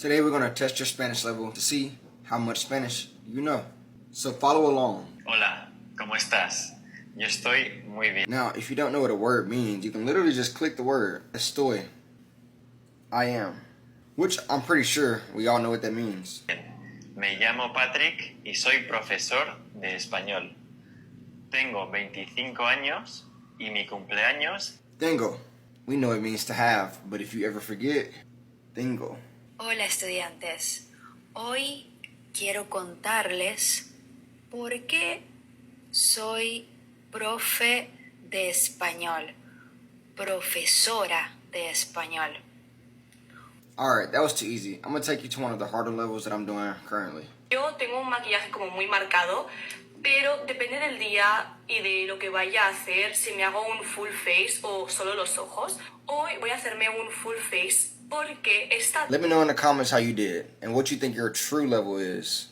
Today we're going to test your Spanish level to see how much Spanish you know. So follow along. Hola, ¿cómo estás? Yo estoy muy bien. Now, if you don't know what a word means, you can literally just click the word estoy. I am. Which I'm pretty sure we all know what that means. Me llamo Patrick y soy profesor de español. Tengo 25 años y mi cumpleaños. Tengo. We know it means to have, but if you ever forget, tengo. Hola estudiantes, hoy quiero contarles por qué soy profe de español, profesora de español. Alright, that was too easy. I'm going to take you to one of the harder levels that I'm doing currently. Yo tengo un maquillaje como muy marcado, pero depende del día y de lo que vaya a hacer, si me hago un full face o solo los ojos. Hoy voy a hacerme un full face porque esta... Let me know in the comments how you did and what you think your true level is.